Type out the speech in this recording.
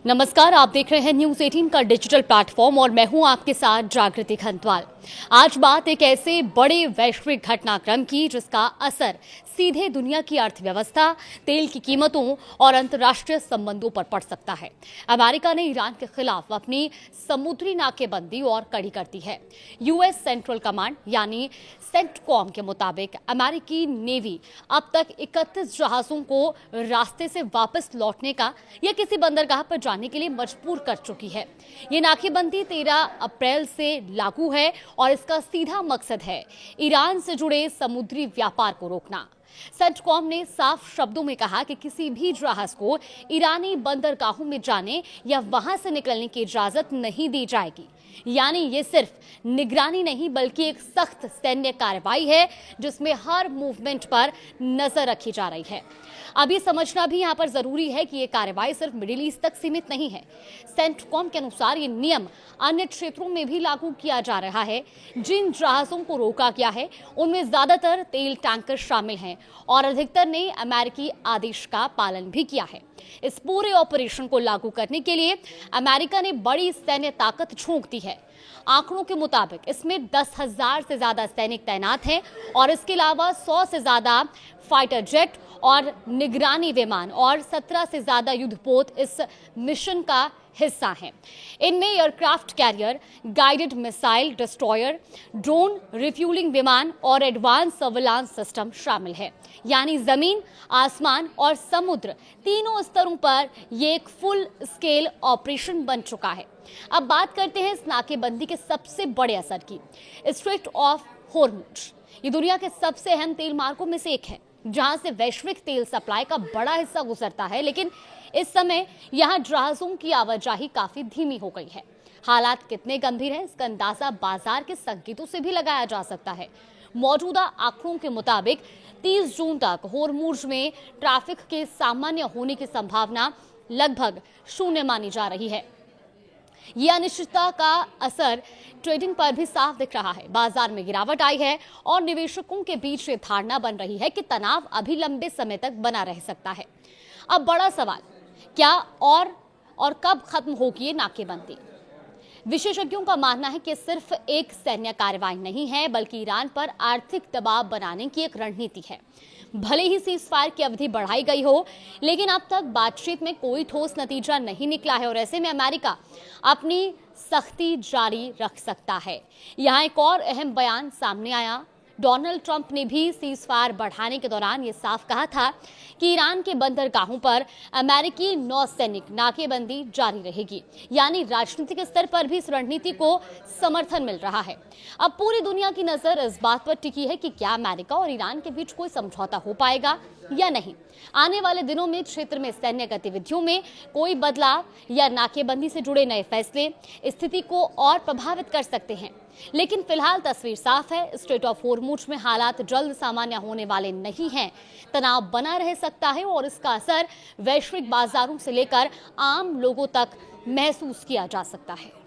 नमस्कार, आप देख रहे हैं न्यूज़ 18 का डिजिटल प्लेटफॉर्म और मैं हूं आपके साथ जागृति खंतवाल। आज बात एक ऐसे बड़े वैश्विक घटनाक्रम की जिसका असर सीधे दुनिया की अर्थव्यवस्था, तेल की कीमतों और अंतर्राष्ट्रीय संबंधों पर पड़ सकता है। अमेरिका ने ईरान के खिलाफ अपनी समुद्री नाकेबंदी और कड़ी कर दी है। यूएस सेंट्रल कमांड यानी सेंटकॉम के मुताबिक अमेरिकी नेवी अब तक 31 जहाजों को रास्ते से वापस लौटने का या किसी बंदरगाह पर जाने के लिए मजबूर कर चुकी है। ये नाकेबंदी 13 अप्रैल से लागू है और इसका सीधा मकसद है ईरान से जुड़े समुद्री व्यापार को रोकना। सेंटकॉम ने साफ शब्दों में कहा कि किसी भी जहाज को ईरानी बंदरगाहों में जाने या वहां से निकलने की इजाजत नहीं दी जाएगी। यानी ये सिर्फ निगरानी नहीं बल्कि एक सख्त सैन्य कार्रवाई है जिसमें हर मूवमेंट पर नजर रखी जा रही है। अब ये समझना भी यहाँ पर जरूरी है कि ये कार्रवाई सिर्फ मिडिल ईस्ट तक सीमित नहीं है। सेंटकॉम के अनुसार ये नियम अन्य क्षेत्रों में भी लागू किया जा रहा है। जिन जहाजों को रोका गया है उनमें ज्यादातर तेल टैंकर शामिल हैं और अधिकतर ने अमेरिकी आदेश का पालन भी किया है। इस पूरे ऑपरेशन को लागू करने के लिए अमेरिका ने बड़ी सैन्य ताकत झोंक दी है। आंकड़ों के मुताबिक इसमें 10,000 से ज्यादा सैनिक तैनात हैं और इसके अलावा 100 से ज्यादा फाइटर जेट और निगरानी विमान और 17 से ज्यादा युद्धपोत इस मिशन का हिस्सा हैं। इनमें aircraft carrier, guided missile destroyer, drone refuelling विमान और एडवांस सर्विलांस सिस्टम शामिल है। यानी जमीन, आसमान और समुद्र तीनों स्तरों पर ये एक फुल स्केल ऑपरेशन बन चुका है। अब बात करते हैं इस नाकेबंदी के सबसे बड़े असर की। स्ट्रेट ऑफ हॉर्मुज ये दुनिया के सबसे अहम तेल मार्गों में से एक है जहां से वैश्विक तेल सप्लाई का बड़ा हिस्सा गुजरता है, लेकिन इस समय यहां जहाजों की आवाजाही काफी धीमी हो गई है। हालात कितने गंभीर हैं इसका अंदाजा बाजार के संकेतों से भी लगाया जा सकता है। मौजूदा आंकड़ों के मुताबिक 30 जून तक हॉर्मुज में ट्रैफिक के सामान्य होने की संभावना लगभग 0 मानी जा रही है। यह अनिश्चितता का असर ट्रेडिंग पर भी साफ दिख रहा है। बाजार में गिरावट आई है और निवेशकों के बीच ये धारणा बन रही है कि तनाव अभी लंबे समय तक बना रह सकता है। अब बड़ा सवाल, क्या और कब खत्म होगी ये नाकेबंदी? विशेषज्ञों का मानना है कि सिर्फ एक सैन्य कार्रवाई नहीं है बल्कि ईरान पर आर्थिक दबाव बनाने की एक रणनीति है। भले ही सीजफायर की अवधि बढ़ाई गई हो, लेकिन अब तक बातचीत में कोई ठोस नतीजा नहीं निकला है और ऐसे में अमेरिका अपनी सख्ती जारी रख सकता है। यहाँ एक और अहम बयान सामने आया। डोनाल्ड ट्रंप ने भी सीजफायर बढ़ाने के दौरान ये साफ कहा था कि ईरान के बंदरगाहों पर अमेरिकी नौसैनिक नाकेबंदी जारी रहेगी। यानी राजनीतिक स्तर पर भी इस रणनीति को समर्थन मिल रहा है। अब पूरी दुनिया की नजर इस बात पर टिकी है कि क्या अमेरिका और ईरान के बीच कोई समझौता हो पाएगा या नहीं। आने वाले दिनों में क्षेत्र में सैन्य गतिविधियों में कोई बदलाव या नाकेबंदी से जुड़े नए फैसले स्थिति को और प्रभावित कर सकते हैं। लेकिन फिलहाल तस्वीर साफ है, स्ट्रेट ऑफ हॉर्मुज में हालात जल्द सामान्य होने वाले नहीं हैं। तनाव बना रह सकता है और इसका असर वैश्विक बाजारों से लेकर आम लोगों तक महसूस किया जा सकता है।